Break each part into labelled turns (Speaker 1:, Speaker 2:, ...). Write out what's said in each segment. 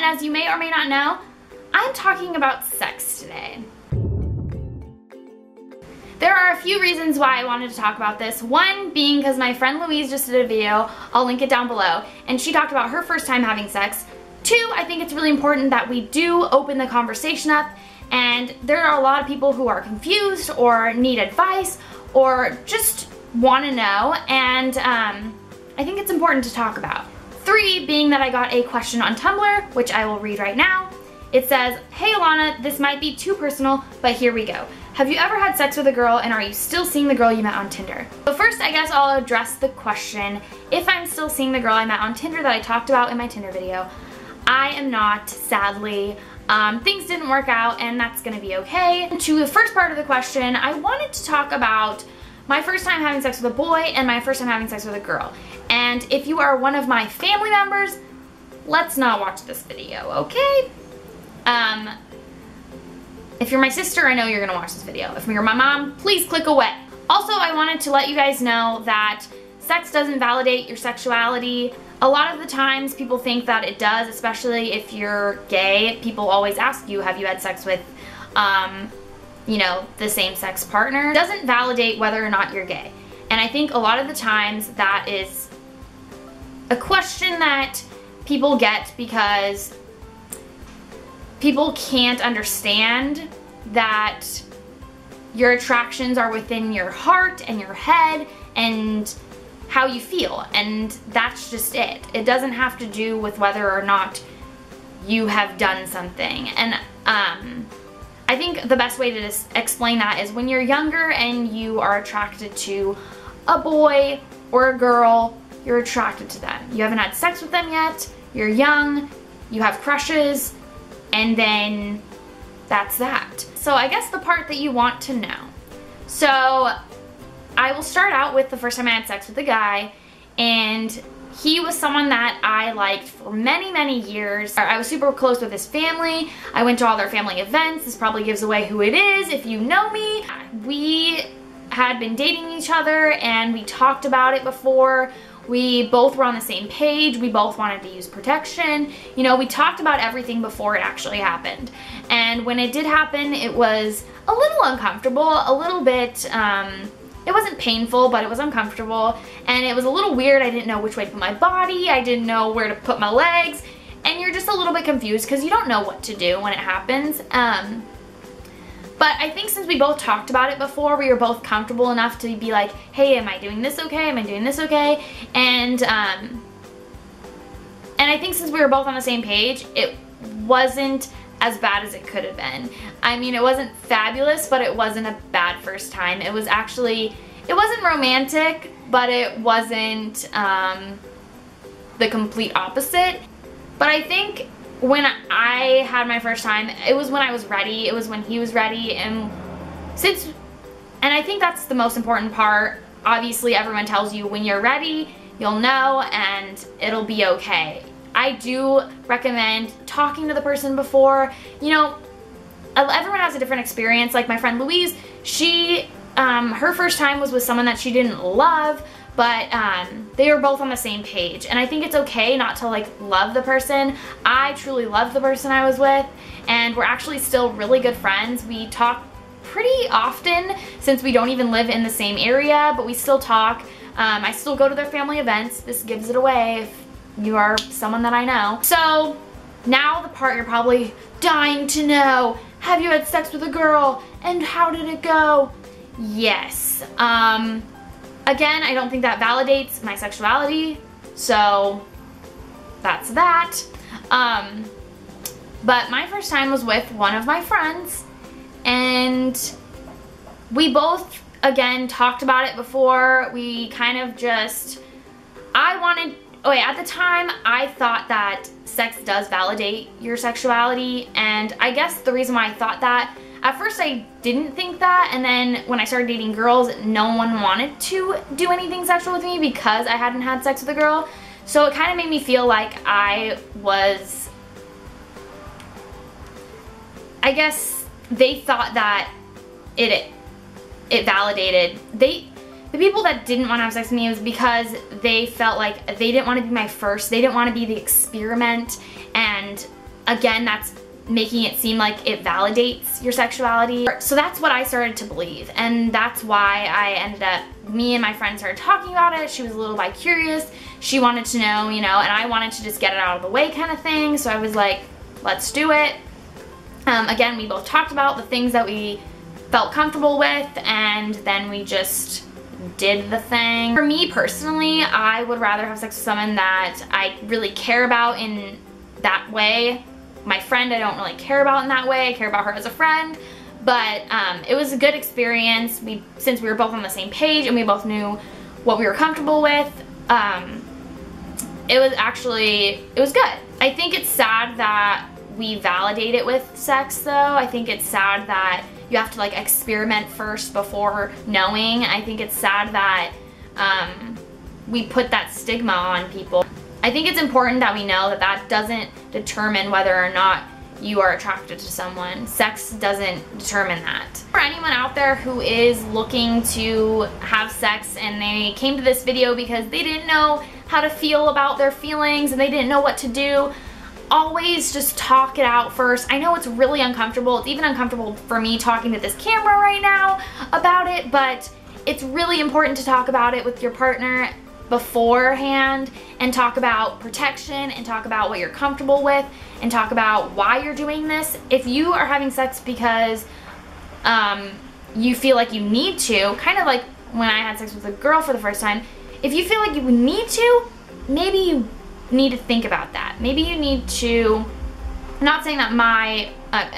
Speaker 1: as you may or may not know, I'm talking about sex today. There are a few reasons why I wanted to talk about this. One being because my friend Louise just did a video, I'll link it down below, and she talked about her first time having sex. Two, I think it's really important that we do open the conversation up, and there are a lot of people who are confused or need advice or just want to know, and I think it's important to talk about. Three, being that I got a question on Tumblr, which I will read right now. It says, "Hey Alana, this might be too personal, but here we go. Have you ever had sex with a girl, and are you still seeing the girl you met on Tinder?" But first, I guess I'll address the question. If I'm still seeing the girl I met on Tinder that I talked about in my Tinder video, I am not, sadly. Things didn't work out, and that's gonna be okay. To the first part of the question, I wanted to talk about my first time having sex with a boy and my first time having sex with a girl. And if you are one of my family members, let's not watch this video, okay? If you're my sister, I know you're gonna watch this video. If you're my mom, please click away. Also, I wanted to let you guys know that sex doesn't validate your sexuality. A lot of the times people think that it does, especially if you're gay. People always ask you, have you had sex with, you know, the same-sex partner? It doesn't validate whether or not you're gay. And I think a lot of the times that is a question that people get because people can't understand that your attractions are within your heart and your head and how you feel, and that's just it. It doesn't have to do with whether or not you have done something. And I think the best way to explain that is when you're younger and you are attracted to a boy or a girl, you're attracted to them. You haven't had sex with them yet, you're young, you have crushes, and then that's that. So I guess the part that you want to know. So I will start out with the first time I had sex with a guy, and he was someone that I liked for many, many years. I was super close with his family. I went to all their family events. This probably gives away who it is if you know me. We had been dating each other and we talked about it before. We both were on the same page. We both wanted to use protection. You know, we talked about everything before it actually happened. And when it did happen, it was a little uncomfortable, a little bit, it wasn't painful, but it was uncomfortable. And it was a little weird. I didn't know which way to put my body. I didn't know where to put my legs. And you're just a little bit confused because you don't know what to do when it happens. But I think since we both talked about it before, we were both comfortable enough to be like, hey, am I doing this okay? Am I doing this okay? And I think since we were both on the same page, it wasn't as bad as it could have been. I mean, it wasn't fabulous, but it wasn't a bad first time. It was actually, it wasn't romantic, but it wasn't the complete opposite. But I think when I had my first time, it was when I was ready. It was when he was ready, and I think that's the most important part. Obviously, everyone tells you when you're ready, you'll know, and it'll be okay. I do recommend talking to the person before. You know, everyone has a different experience. Like my friend Louise, she, her first time was with someone that she didn't love, but they were both on the same page. And I think it's okay not to like love the person. I truly loved the person I was with, and we're actually still really good friends. We talk pretty often since we don't even live in the same area, but we still talk. I still go to their family events. This gives it away if you are someone that I know. So now the part you're probably dying to know. Have you had sex with a girl, and how did it go? Yes. Again, I don't think that validates my sexuality, so that's that. But my first time was with one of my friends, and we both, again, talked about it before. We kind of just, at the time, I thought that sex does validate your sexuality, and I guess the reason why I thought that, at first I didn't think that, and then when I started dating girls, no one wanted to do anything sexual with me because I hadn't had sex with a girl. So it kind of made me feel like I guess they thought that it validated. The people that didn't want to have sex with me was because they felt like they didn't want to be my first. They didn't want to be the experiment, and again, that's making it seem like it validates your sexuality. So that's what I started to believe, and that's why I ended up, me and my friend started talking about it. She was a little bi-curious. She wanted to know, you know, and I wanted to just get it out of the way kind of thing. So I was like, let's do it. Again, we both talked about the things that we felt comfortable with, and then we just did the thing. For me personally, I would rather have sex with someone that I really care about in that way. My friend, I don't really care about in that way. I care about her as a friend, but it was a good experience. Since we were both on the same page and we both knew what we were comfortable with, it was good. I think it's sad that we validate it with sex though. I think it's sad that you have to like experiment first before knowing. I think it's sad that we put that stigma on people. I think it's important that we know that that doesn't determine whether or not you are attracted to someone. Sex doesn't determine that. For anyone out there who is looking to have sex and they came to this video because they didn't know how to feel about their feelings and they didn't know what to do, always just talk it out first. I know it's really uncomfortable. It's even uncomfortable for me talking to this camera right now about it, but it's really important to talk about it with your partner beforehand and talk about protection and talk about what you're comfortable with and talk about why you're doing this. If you are having sex because you feel like you need to, kind of like when I had sex with a girl for the first time, if you feel like you need to, maybe you need to think about that. Maybe you need to, I'm not saying that my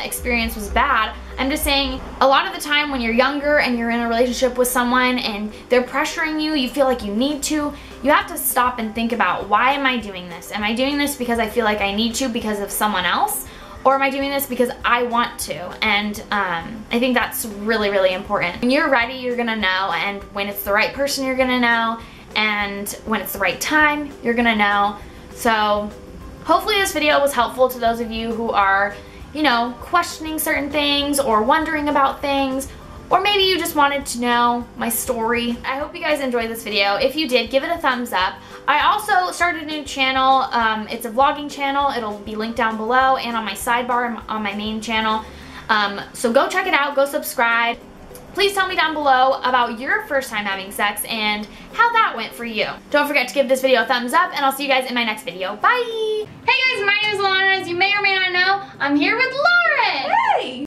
Speaker 1: experience was bad, I'm just saying a lot of the time when you're younger and you're in a relationship with someone and they're pressuring you, you feel like you need to, you have to stop and think about, why am I doing this? Am I doing this because I feel like I need to because of someone else? Or am I doing this because I want to? And I think that's really, really important. When you're ready, you're gonna know, and when it's the right person, you're gonna know, and when it's the right time, you're gonna know. So hopefully this video was helpful to those of you who are, you know, questioning certain things or wondering about things, or maybe you just wanted to know my story. I hope you guys enjoyed this video. If you did, give it a thumbs up. I also started a new channel. It's a vlogging channel. It'll be linked down below and on my sidebar on my main channel. So go check it out, go subscribe. Please tell me down below about your first time having sex and how that went for you. Don't forget to give this video a thumbs up, and I'll see you guys in my next video. Bye! Hey guys, my name is Alana. As you may or may not know, I'm here with Lauren!